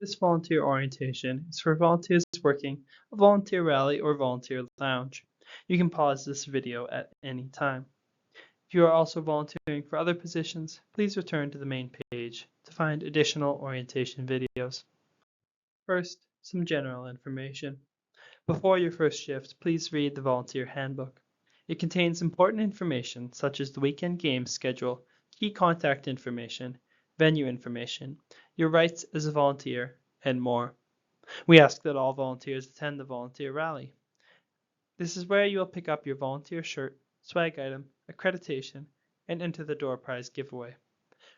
This volunteer orientation is for volunteers working a volunteer rally or volunteer lounge. You can pause this video at any time. If you are also volunteering for other positions, please return to the main page to find additional orientation videos. First, some general information. Before your first shift, please read the volunteer handbook. It contains important information such as the weekend games schedule, key contact information, venue information, your rights as a volunteer, and more. We ask that all volunteers attend the volunteer rally. This is where you will pick up your volunteer shirt, swag item, accreditation, and enter the door prize giveaway.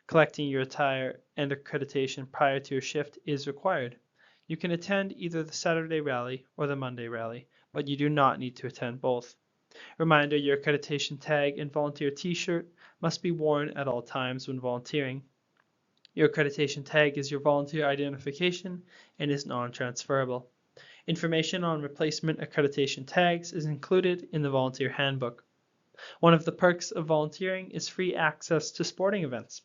Collecting your attire and accreditation prior to your shift is required. You can attend either the Saturday rally or the Monday rally, but you do not need to attend both. Reminder, your accreditation tag and volunteer t-shirt must be worn at all times when volunteering. Your accreditation tag is your volunteer identification and is non-transferable. Information on replacement accreditation tags is included in the volunteer handbook. One of the perks of volunteering is free access to sporting events.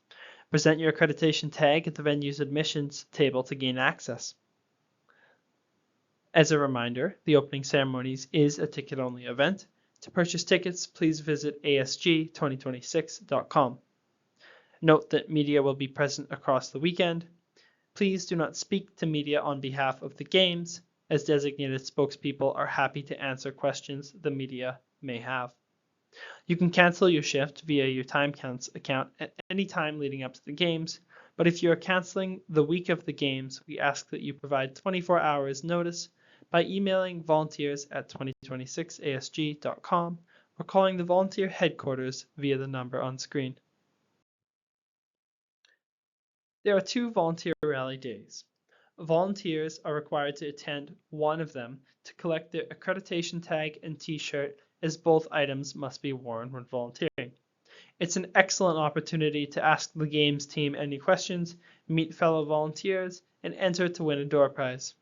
Present your accreditation tag at the venue's admissions table to gain access. As a reminder, the opening ceremonies is a ticket-only event. To purchase tickets, please visit asg2026.com. Note that media will be present across the weekend. Please do not speak to media on behalf of the games, as designated spokespeople are happy to answer questions the media may have. You can cancel your shift via your TimeCounts account at any time leading up to the games, but if you are canceling the week of the games, we ask that you provide 24 hours notice by emailing volunteers@2026asg.com or calling the volunteer headquarters via the number on screen. There are 2 volunteer rally days. Volunteers are required to attend one of them to collect their accreditation tag and t-shirt, as both items must be worn when volunteering. It's an excellent opportunity to ask the games team any questions, meet fellow volunteers, and enter to win a door prize.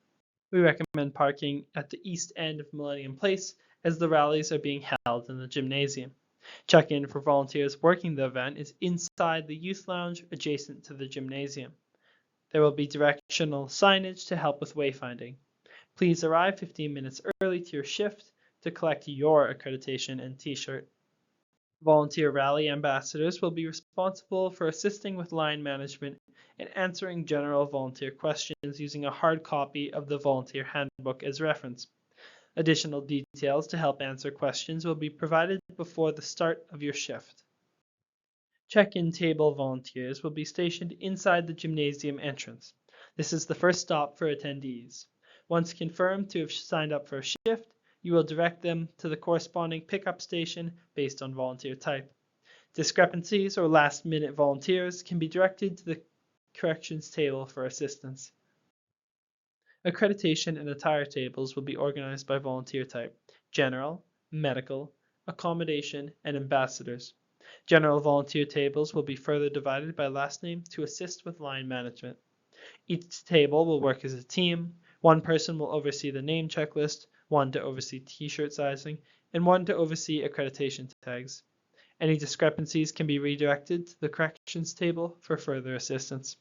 We recommend parking at the east end of Millennium Place, as the rallies are being held in the gymnasium. Check-in for volunteers working the event is inside the youth lounge adjacent to the gymnasium. There will be directional signage to help with wayfinding. Please arrive 15 minutes early to your shift to collect your accreditation and t-shirt. Volunteer rally ambassadors will be responsible for assisting with line management and answering general volunteer questions using a hard copy of the volunteer handbook as reference. Additional details to help answer questions will be provided before the start of your shift. Check-in table volunteers will be stationed inside the gymnasium entrance. This is the first stop for attendees. Once confirmed to have signed up for a shift, you will direct them to the corresponding pickup station based on volunteer type. Discrepancies or last-minute volunteers can be directed to the corrections table for assistance. Accreditation and attire tables will be organized by volunteer type: general, medical, accommodation, and ambassadors. General volunteer tables will be further divided by last name to assist with line management. Each table will work as a team. One person will oversee the name checklist, one to oversee t-shirt sizing, and one to oversee accreditation tags. Any discrepancies can be redirected to the corrections table for further assistance.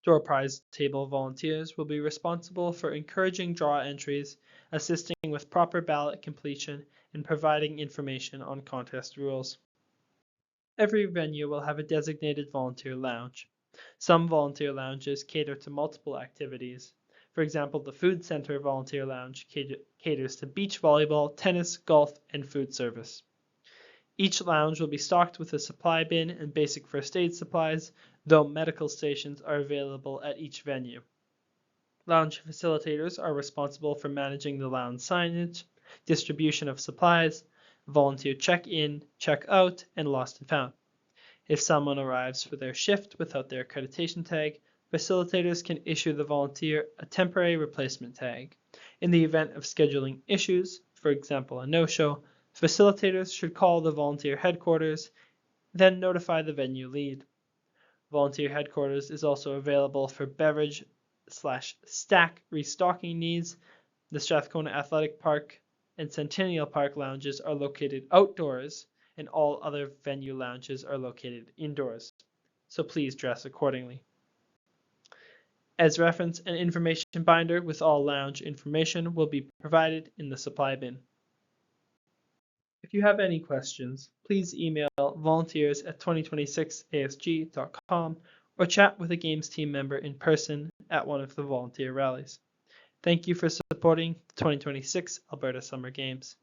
Door prize table volunteers will be responsible for encouraging draw entries, assisting with proper ballot completion, and providing information on contest rules. Every venue will have a designated volunteer lounge. Some volunteer lounges cater to multiple activities. For example, the Food Center Volunteer Lounge caters to beach volleyball, tennis, golf, and food service. Each lounge will be stocked with a supply bin and basic first aid supplies, though medical stations are available at each venue. Lounge facilitators are responsible for managing the lounge signage, distribution of supplies, volunteer check-in, check-out, and lost and found. If someone arrives for their shift without their accreditation tag, facilitators can issue the volunteer a temporary replacement tag. In the event of scheduling issues, for example a no-show, facilitators should call the volunteer headquarters, then notify the venue lead. Volunteer headquarters is also available for beverage/stack restocking needs. The Strathcona Athletic Park and Centennial Park lounges are located outdoors, and all other venue lounges are located indoors, so please dress accordingly. As reference, an information binder with all lounge information will be provided in the supply bin. If you have any questions, please email volunteers@2026asg.com or chat with a Games team member in person at one of the volunteer rallies. Thank you for supporting the 2026 Alberta Summer Games.